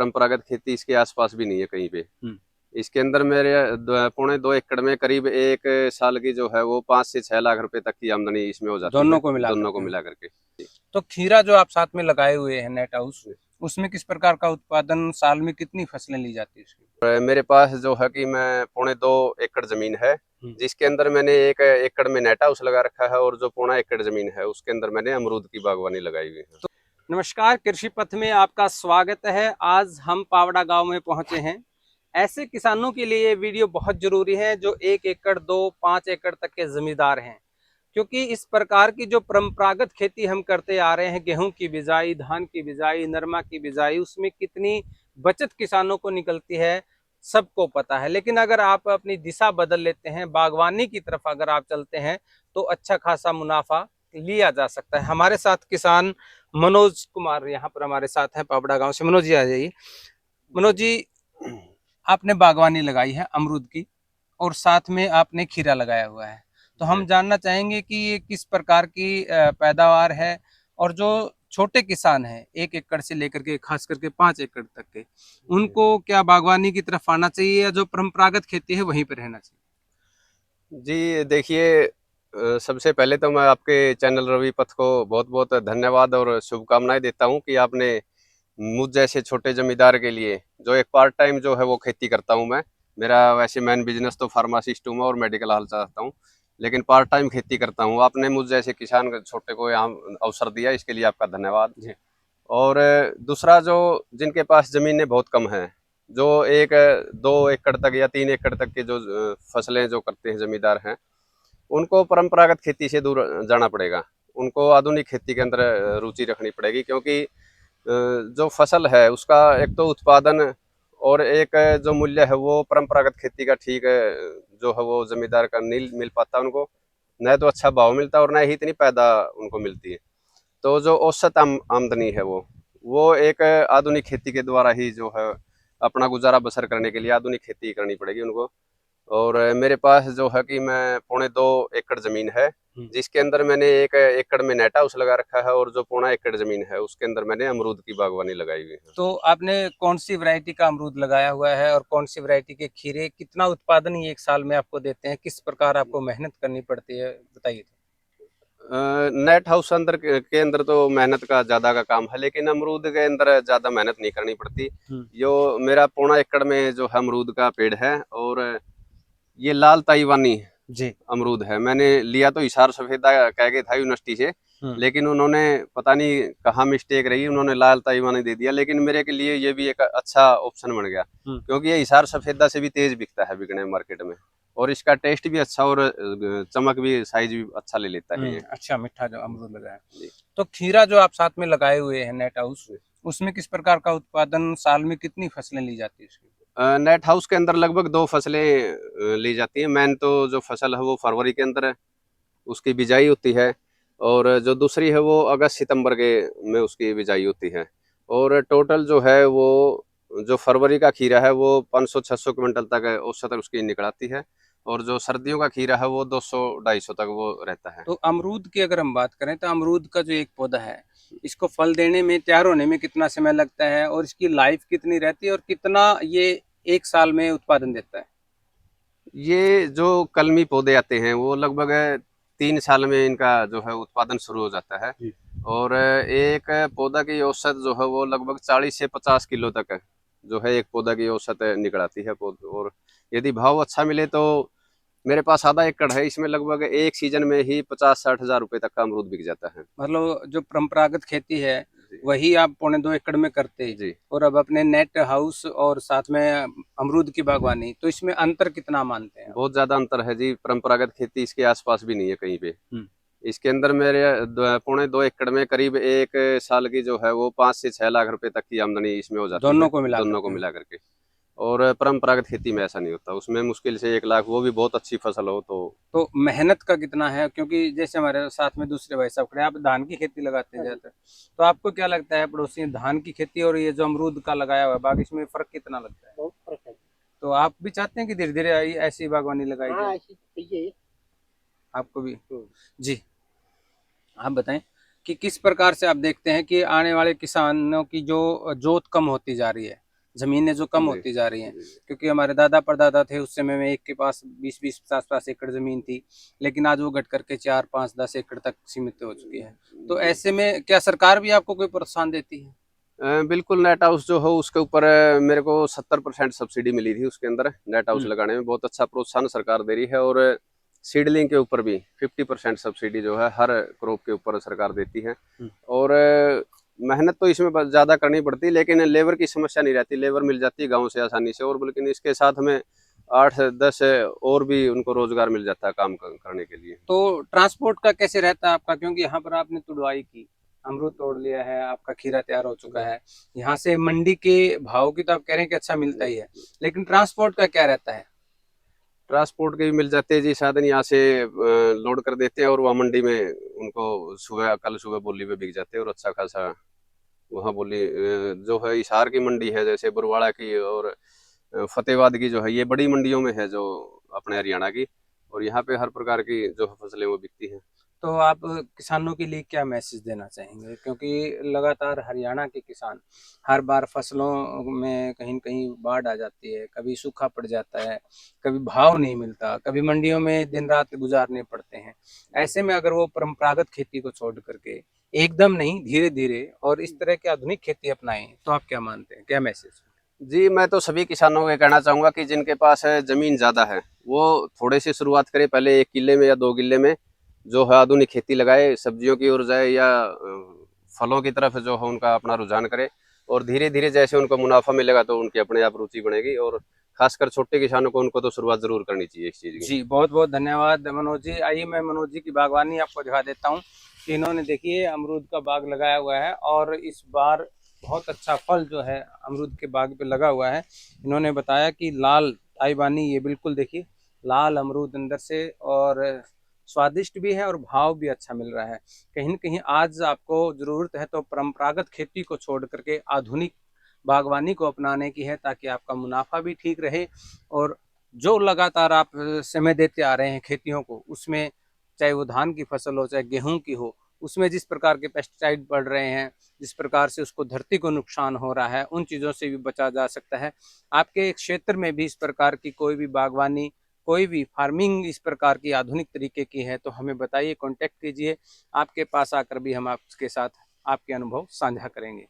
परंपरागत खेती इसके आसपास भी नहीं है कहीं पे। इसके अंदर मेरे 2.25 एकड़ में करीब एक साल की जो है वो 5 से 6 लाख रुपए तक की आमदनी इसमें हो जाती है, दोनों को मिला करके। तो खीरा जो आप साथ में लगाए हुए हैं नेट हाउस, उसमें किस प्रकार का उत्पादन, साल में कितनी फसलें ली जाती है इसकी? मेरे पास जो है कि मैं 2.25 एकड़ जमीन है, जिसके अंदर मैंने 1 एकड़ में नेट हाउस लगा रखा है और जो 0.25 एकड़ जमीन है उसके अंदर मैंने अमरूद की बागवानी लगाई हुई है। नमस्कार, कृषि पथ में आपका स्वागत है। आज हम पावड़ा गांव में पहुंचे हैं। ऐसे किसानों के लिए ये वीडियो बहुत जरूरी है जो 1 एकड़, 2, 5 एकड़ तक के जमींदार हैं, क्योंकि इस प्रकार की जो परंपरागत खेती हम करते आ रहे हैं, गेहूं की बिजाई, धान की बिजाई, नरमा की बिजाई, उसमें कितनी बचत किसानों को निकलती है सबको पता है। लेकिन अगर आप अपनी दिशा बदल लेते हैं, बागवानी की तरफ अगर आप चलते हैं, तो अच्छा खासा मुनाफा लिया जा सकता है। हमारे साथ किसान मनोज कुमार यहाँ पर हमारे साथ हैं, पावड़ा गांव से। मनोज जी आ जाइए। मनोज जी, आपने बागवानी लगाई है अमरूद की और साथ में आपने खीरा लगाया हुआ है, तो हम जानना चाहेंगे कि ये किस प्रकार की पैदावार है, और जो छोटे किसान हैं 1 एकड़ से लेकर के खास करके 5 एकड़ तक के, उनको क्या बागवानी की तरफ आना चाहिए या जो परंपरागत खेती है वहीं पर रहना चाहिए? जी देखिए, सबसे पहले तो मैं आपके चैनल रवि पथ को बहुत बहुत धन्यवाद और शुभकामनाएं देता हूं कि आपने मुझ जैसे छोटे जमींदार के लिए, जो एक पार्ट टाइम जो है वो खेती करता हूं मैं। मेरा वैसे मेन बिजनेस तो फार्मासिस्ट हूं मैं और मेडिकल हाल चाहता हूं, लेकिन पार्ट टाइम खेती करता हूं। आपने मुझ जैसे किसान छोटे को यहाँ अवसर दिया, इसके लिए आपका धन्यवाद। और दूसरा, जो जिनके पास ज़मीनें बहुत कम हैं, जो 1-2 एकड़ तक या 3 एकड़ तक के जो फसलें जो करते हैं ज़मींदार हैं, उनको परंपरागत खेती से दूर जाना पड़ेगा। उनको आधुनिक खेती के अंदर रुचि रखनी पड़ेगी, क्योंकि जो फसल है उसका एक तो उत्पादन और एक जो मूल्य है वो परंपरागत खेती का ठीक जो है वो ज़मींदार का नहीं मिल पाता उनको। न तो अच्छा भाव मिलता और न ही इतनी पैदा उनको मिलती है। तो जो औसत आमदनी है वो एक आधुनिक खेती के द्वारा ही जो है अपना गुजारा बसर करने के लिए आधुनिक खेती करनी पड़ेगी उनको। और मेरे पास जो है कि मैं 2.25 एकड़ जमीन है, जिसके अंदर मैंने 1 एकड़ में नेट हाउस लगा रखा है और जो 0.25 एकड़ जमीन है उसके अंदर मैंने अमरूद की बागवानी लगाई हुई है। तो आपने कौन सी वैरायटी का अमरूद लगाया हुआ है और कौन सी वैरायटी के खीरे, कितना उत्पादन ये 1 साल में आपको देते हैं, किस प्रकार आपको मेहनत करनी पड़ती है, बताइए। नेट हाउस के अंदर तो मेहनत का ज़्यादा का काम है, लेकिन अमरूद के अंदर ज़्यादा मेहनत नहीं करनी पड़ती। जो मेरा 0.25 एकड़ में जो है अमरूद का पेड़ है, और ये लाल ताइवानी जी। अमरूद है। मैंने लिया तो हिसार सफेदा कह के था यूनिवर्सिटी से, लेकिन उन्होंने पता नहीं कहाँ मिस्टेक रही, उन्होंने लाल ताइवानी दे दिया। लेकिन मेरे के लिए ये भी एक अच्छा ऑप्शन बन गया, क्योंकि ये हिसार सफेदा से भी तेज बिकता है बिकने मार्केट में, और इसका टेस्ट भी अच्छा और चमक भी, साइज भी अच्छा ले लेता है ये। अच्छा मीठा जो अमरूद लगाया। तो खीरा जो आप साथ में लगाए हुए हैं नेट हाउस, उसमें किस प्रकार का उत्पादन, साल में कितनी फसलें ली जाती है इसकी? नेट हाउस के अंदर लगभग 2 फसलें ली जाती हैं। मेन तो जो फसल है वो फरवरी के अंदर उसकी बिजाई होती है, और जो दूसरी है वो अगस्त सितंबर के में उसकी बिजाई होती है। और टोटल जो है वो, जो फरवरी का खीरा है वो 500-600 क्विंटल तक औसत उसकी निकल आती है, और जो सर्दियों का खीरा है वो 200-250 तक वो रहता है। तो अमरूद की अगर हम बात करें, तो अमरूद का जो एक पौधा है, इसको फल देने में, तैयार होने में कितना समय लगता है, और इसकी लाइफ कितनी रहती है, और कितना ये 1 साल में उत्पादन देता है? ये जो कलमी पौधे आते हैं वो लगभग 3 साल में इनका जो है उत्पादन शुरू हो जाता है। और एक पौधा की औसत जो है वो लगभग 40 से 50 किलो तक जो है एक पौधा की औसत निकल आती है। और यदि भाव अच्छा मिले तो मेरे पास आधा एकड़ है, इसमें लगभग एक सीजन में ही 50-60 हजार रुपए तक का अमरूद बिक जाता है। मतलब जो परंपरागत खेती है वही आप 2.25 एकड़ में करते हैं, जी। और अब अपने नेट हाउस और साथ में अमरूद की बागवानी, तो इसमें अंतर कितना मानते हैं? बहुत ज्यादा अंतर है जी, परंपरागत खेती इसके आसपास भी नहीं है कहीं पे। इसके अंदर मेरे 2.25 एकड़ में करीब एक साल की जो है वो 5 से 6 लाख रुपए तक की आमदनी इसमें हो जाती है, दोनों को मिला करके। और परंपरागत खेती में ऐसा नहीं होता, उसमें मुश्किल से 1 लाख, वो भी बहुत अच्छी फसल हो तो मेहनत का कितना है? क्योंकि जैसे हमारे साथ में दूसरे भाई साहब खड़े हैं, आप धान की खेती लगाते हैं ज्यादातर, तो आपको क्या लगता है पड़ोसी धान की खेती और ये जो अमरूद का लगाया हुआ है बाग, इसमें फर्क कितना लगता है? बहुत फर्क है। तो आप भी चाहते हैं कि धीरे धीरे ऐसी बागवानी लगाई जाए? ऐसी चाहिए आपको भी। जी, आप बताएं कि किस प्रकार से आप देखते हैं कि आने वाले किसानों की जो जोत कम होती जा रही है, जमीनें जो कम जी, होती जा रही हैं। जी, क्योंकि हमारे दादा परदादा थे उस समय में एक के पास 20-20 50-50 एकड़ जमीन थी, लेकिन आज वो घट करके 4, 5, 10 एकड़ तक सीमित हो चुकी है। तो जी। ऐसे में क्या सरकार भी आपको कोई प्रोत्साहन देती है? बिल्कुल नेट हाउस जो हो उसके ऊपर मेरे को 70% सब्सिडी मिली थी उसके अंदर नेट हाउस हुँ, लगाने में बहुत अच्छा प्रोत्साहन सरकार दे रही है। और सीडलिंग के ऊपर भी 50% सब्सिडी जो है हर क्रॉप के ऊपर सरकार देती है। हुँ। और मेहनत तो इसमें ज़्यादा करनी पड़ती है, लेकिन लेबर की समस्या नहीं रहती, लेबर मिल जाती है गाँव से आसानी से। और लेकिन इसके साथ हमें 8-10 और भी उनको रोजगार मिल जाता है काम करने के लिए। तो ट्रांसपोर्ट का कैसे रहता है आपका? क्योंकि यहाँ पर आपने तुड़वाई की, अमरूद तोड़ लिया है, आपका खीरा तैयार हो चुका है। यहाँ से मंडी के भाव की तो आप कह रहे हैं कि अच्छा मिलता ही है, लेकिन ट्रांसपोर्ट का क्या रहता है? ट्रांसपोर्ट के भी मिल जाते हैं जी साधन, यहाँ से लोड कर देते हैं और वहाँ मंडी में उनको सुबह कल सुबह बोली पे बिक जाते हैं। और अच्छा खासा वहाँ बोली जो है हिसार की मंडी है, जैसे बरवाड़ा की और फतेहाबाद की जो है, ये बड़ी मंडियों में है जो अपने हरियाणा की। और यहाँ पे हर प्रकार की जो फसलें वो बिकती हैं। तो आप किसानों के लिए क्या मैसेज देना चाहेंगे? क्योंकि लगातार हरियाणा के किसान हर बार फसलों में कहीं न कहीं बाढ़ आ जाती है, कभी सूखा पड़ जाता है, कभी भाव नहीं मिलता, कभी मंडियों में दिन-रात गुज़ारने पड़ते हैं। ऐसे में अगर वो परंपरागत खेती को छोड़ कर के एकदम नहीं, धीरे-धीरे और इस तरह की आधुनिक खेती अपनाएँ, तो आप क्या मानते हैं? क्या मैसेज? जी, मैं तो सभी किसानों को ये कहना चाहूँगा कि जिनके पास ज़मीन ज़्यादा है, वो थोड़े से शुरुआत करें, पहले 1 किल्ले में या 2 किल्ले में जो है आधुनिक खेती लगाए, सब्जियों की ओर जाए या फलों की तरफ जो है उनका अपना रुझान करे। और धीरे-धीरे जैसे उनको मुनाफ़ा मिलेगा तो उनकी अपने आप रुचि बढ़ेगी। और ख़ासकर छोटे किसानों को उनको तो शुरुआत ज़रूर करनी चाहिए इस चीज़ की। जी, बहुत-बहुत धन्यवाद मनोज जी। आइए मैं मनोज जी की बागवानी आपको दिखा देता हूँ कि इन्होंने देखिए अमरूद का बाग लगाया हुआ है और इस बार बहुत अच्छा फल जो है अमरूद के बाग पे लगा हुआ है। इन्होंने बताया कि लाल ताइवानी ये बिल्कुल देखिए लाल अमरूद अंदर से और स्वादिष्ट भी है और भाव भी अच्छा मिल रहा है। कहीं न कहीं आज आपको ज़रूरत है तो परंपरागत खेती को छोड़ कर के आधुनिक बागवानी को अपनाने की है ताकि आपका मुनाफ़ा भी ठीक रहे और जो लगातार आप समय देते आ रहे हैं खेतियों को, उसमें चाहे वो धान की फसल हो, चाहे गेहूँ की हो, उसमें जिस प्रकार के पेस्टिसाइड पड़ रहे हैं, जिस प्रकार से उसको धरती को नुकसान हो रहा है, उन चीज़ों से भी बचा जा सकता है। आपके क्षेत्र में भी इस प्रकार की कोई भी बागवानी, कोई भी फार्मिंग इस प्रकार की आधुनिक तरीके की है, तो हमें बताइए, कॉन्टैक्ट कीजिए। आपके पास आकर भी हम आपके साथ आपके अनुभव साझा करेंगे।